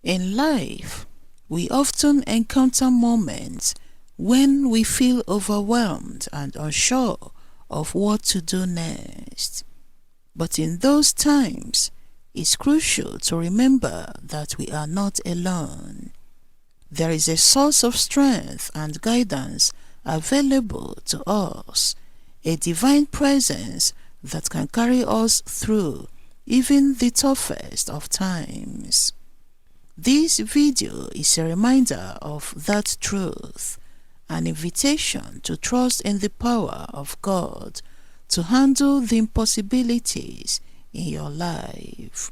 In life, we often encounter moments when we feel overwhelmed and unsure of what to do next. But in those times, it's crucial to remember that we are not alone. There is a source of strength and guidance available to us, a divine presence that can carry us through even the toughest of times. This video is a reminder of that truth, an invitation to trust in the power of God to handle the impossibilities in your life.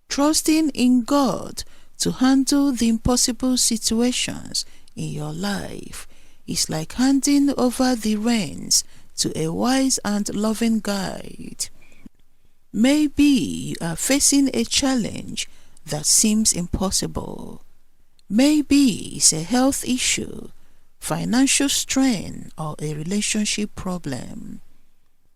Trusting in God to handle the impossible situations in your life is like handing over the reins to a wise and loving guide. Maybe you are facing a challenge that seems impossible. Maybe it's a health issue, financial strain, or a relationship problem.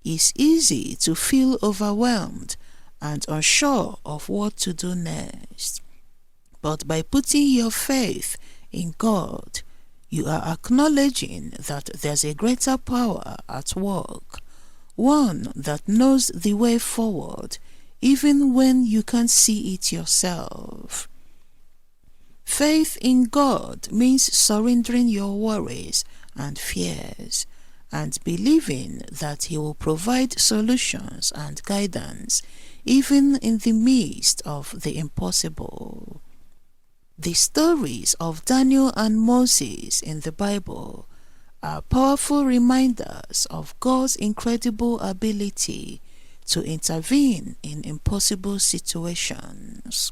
It's easy to feel overwhelmed and unsure of what to do next. But by putting your faith in God, you are acknowledging that there's a greater power at work, one that knows the way forward even when you can't see it yourself. Faith in God means surrendering your worries and fears and believing that He will provide solutions and guidance even in the midst of the impossible. The stories of Daniel and Moses in the Bible are powerful reminders of God's incredible ability to intervene in impossible situations.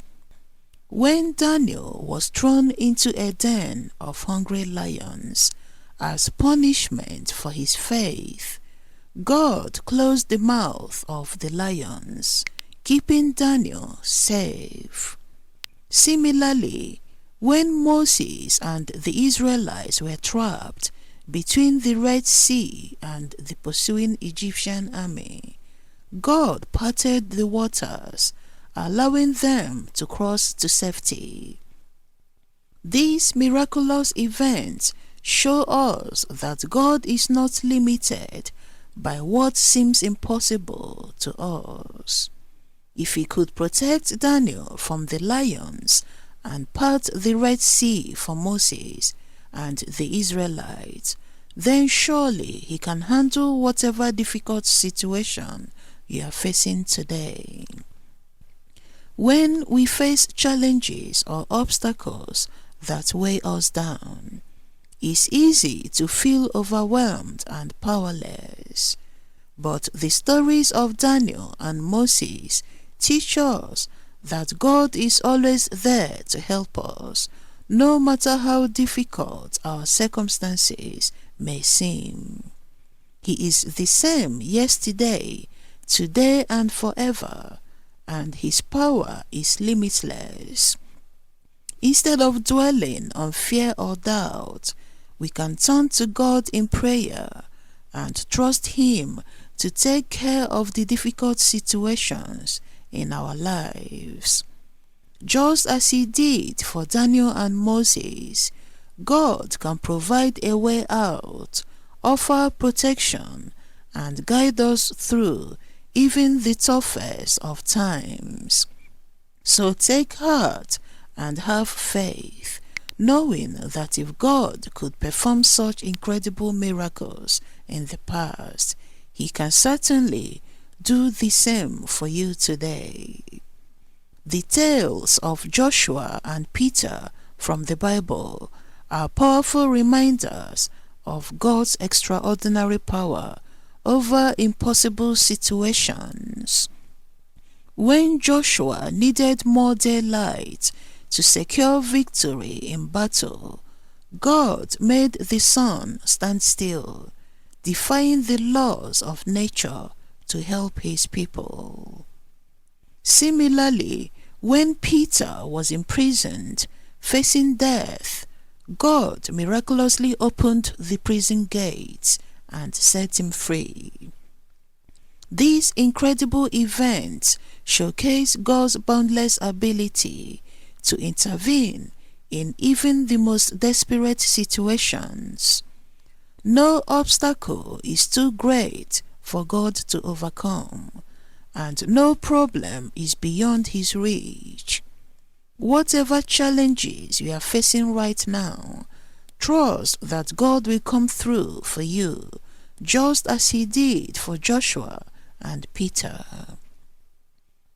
When Daniel was thrown into a den of hungry lions as punishment for his faith, God closed the mouth of the lions, keeping Daniel safe. Similarly, when Moses and the Israelites were trapped between the Red Sea and the pursuing Egyptian army, God parted the waters, allowing them to cross to safety. These miraculous events show us that God is not limited by what seems impossible to us. If He could protect Daniel from the lions and part the Red Sea for Moses and the Israelites, then surely He can handle whatever difficult situation you are facing today. When we face challenges or obstacles that weigh us down, it's easy to feel overwhelmed and powerless. But the stories of Daniel and Moses teach us that God is always there to help us, no matter how difficult our circumstances may seem. He is the same yesterday, today, and forever, and His power is limitless. Instead of dwelling on fear or doubt, we can turn to God in prayer and trust Him to take care of the difficult situations in our lives. Just as He did for Daniel and Moses, God can provide a way out, offer protection, and guide us through even the toughest of times. So take heart and have faith, knowing that if God could perform such incredible miracles in the past, He can certainly do the same for you today. The tales of Joshua and Peter from the Bible are powerful reminders of God's extraordinary power over impossible situations. When Joshua needed more daylight to secure victory in battle, God made the sun stand still, defying the laws of nature to help His people. Similarly, when Peter was imprisoned, facing death, God miraculously opened the prison gates and set him free. These incredible events showcase God's boundless ability to intervene in even the most desperate situations. No obstacle is too great for God to overcome, and no problem is beyond His reach. Whatever challenges you are facing right now, trust that God will come through for you, just as He did for Joshua and Peter.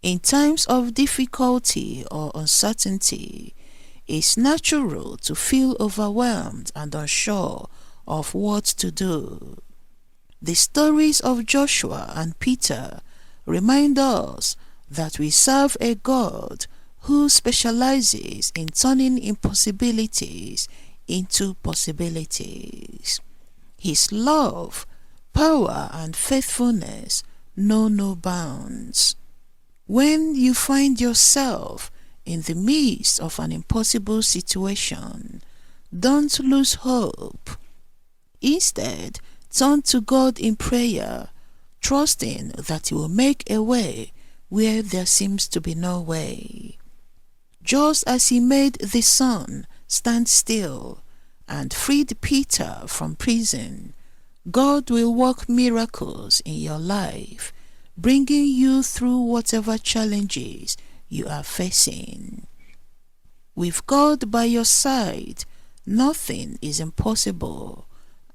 In times of difficulty or uncertainty, it's natural to feel overwhelmed and unsure of what to do. The stories of Joshua and Peter remind us that we serve a God who specializes in turning impossibilities into possibilities. His love, power, and faithfulness know no bounds. When you find yourself in the midst of an impossible situation, don't lose hope. Instead, turn to God in prayer, trusting that He will make a way where there seems to be no way. Just as He made the sun stand still and freed Peter from prison, God will work miracles in your life, bringing you through whatever challenges you are facing. With God by your side, nothing is impossible,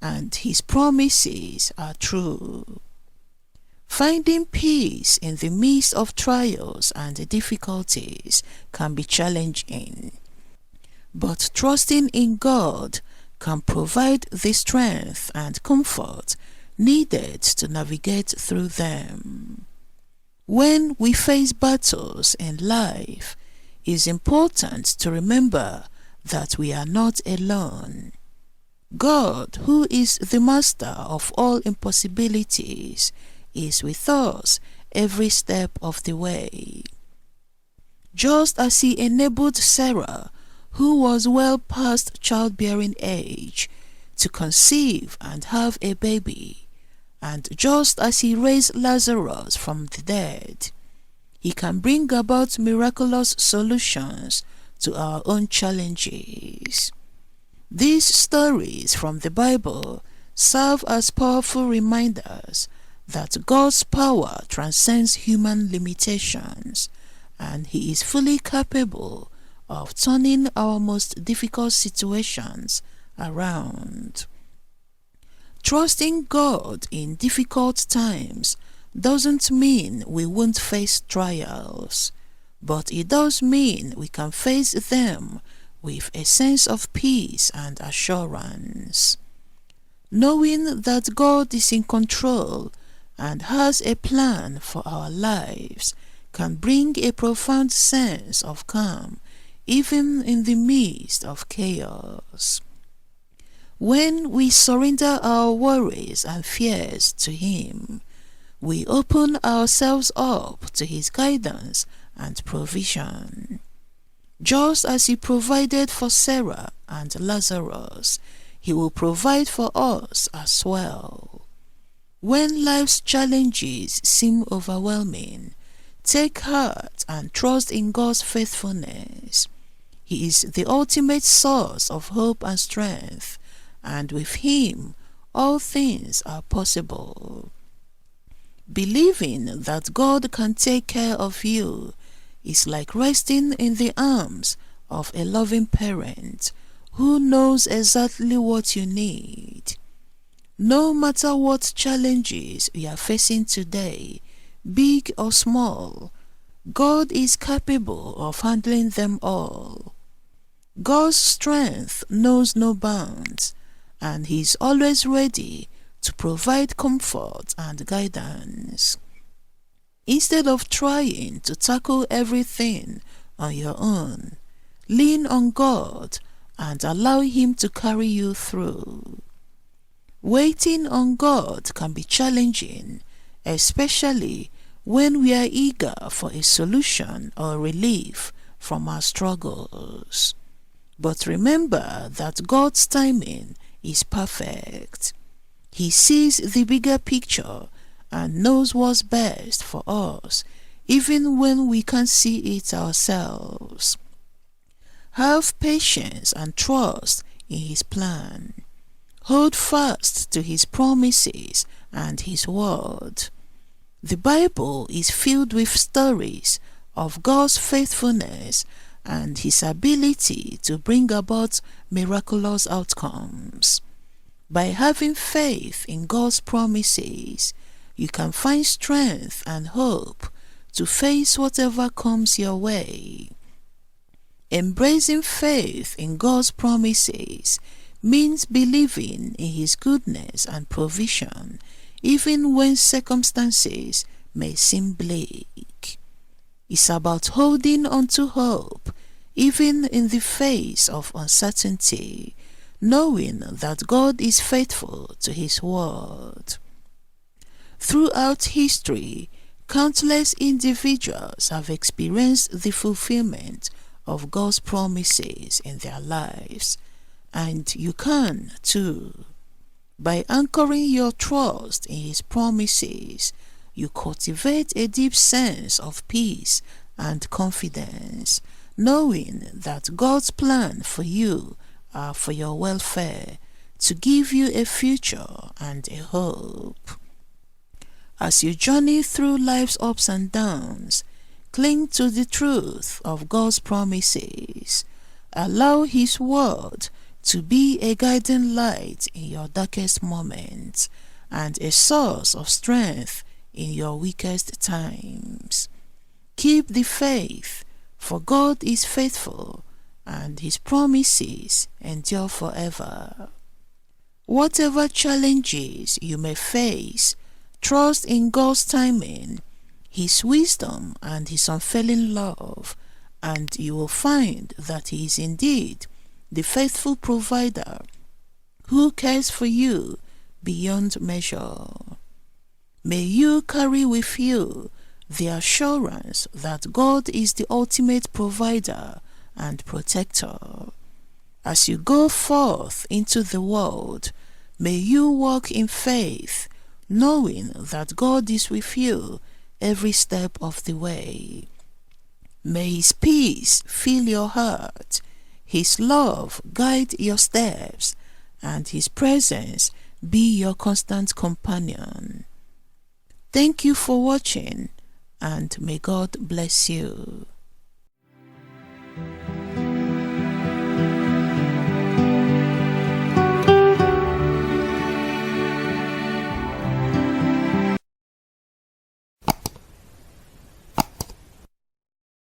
and His promises are true. Finding peace in the midst of trials and difficulties can be challenging, but trusting in God can provide the strength and comfort needed to navigate through them. When we face battles in life, it is important to remember that we are not alone. God, who is the master of all impossibilities, is with us every step of the way. Just as He enabled Sarah, who was well past childbearing age, to conceive and have a baby, and just as He raised Lazarus from the dead, He can bring about miraculous solutions to our own challenges. These stories from the Bible serve as powerful reminders that God's power transcends human limitations, and He is fully capable of turning our most difficult situations around. Trusting God in difficult times doesn't mean we won't face trials, but it does mean we can face them with a sense of peace and assurance. Knowing that God is in control and has a plan for our lives can bring a profound sense of calm even in the midst of chaos. When we surrender our worries and fears to Him, we open ourselves up to His guidance and provision. Just as He provided for Sarah and Lazarus, He will provide for us as well. When life's challenges seem overwhelming, take heart and trust in God's faithfulness. He is the ultimate source of hope and strength, and with Him all things are possible. Believing that God can take care of you is like resting in the arms of a loving parent who knows exactly what you need. No matter what challenges you are facing today, big or small, God is capable of handling them all. God's strength knows no bounds, and He is always ready to provide comfort and guidance. Instead of trying to tackle everything on your own, lean on God and allow Him to carry you through. Waiting on God can be challenging, especially when we are eager for a solution or relief from our struggles. But remember that God's timing is perfect. He sees the bigger picture and knows what's best for us, even when we can't see it ourselves. Have patience and trust in His plan. Hold fast to His promises and His word. The Bible is filled with stories of God's faithfulness and His ability to bring about miraculous outcomes. By having faith in God's promises, you can find strength and hope to face whatever comes your way. Embracing faith in God's promises means believing in His goodness and provision, even when circumstances may seem bleak. It's about holding on to hope, even in the face of uncertainty, knowing that God is faithful to His word. Throughout history, countless individuals have experienced the fulfillment of God's promises in their lives, and you can too. By anchoring your trust in His promises, you cultivate a deep sense of peace and confidence, knowing that God's plan for you are for your welfare, to give you a future and a hope. As you journey through life's ups and downs, cling to the truth of God's promises. Allow His word to be a guiding light in your darkest moments and a source of strength in your weakest times. Keep the faith, for God is faithful and His promises endure forever. Whatever challenges you may face, trust in God's timing, His wisdom and His unfailing love, and you will find that He is indeed the faithful provider who cares for you beyond measure. May you carry with you the assurance that God is the ultimate provider and protector. As you go forth into the world, may you walk in faith, knowing that God is with you every step of the way. May His peace fill your heart, His love guide your steps, and His presence be your constant companion. Thank you for watching, and may God bless you.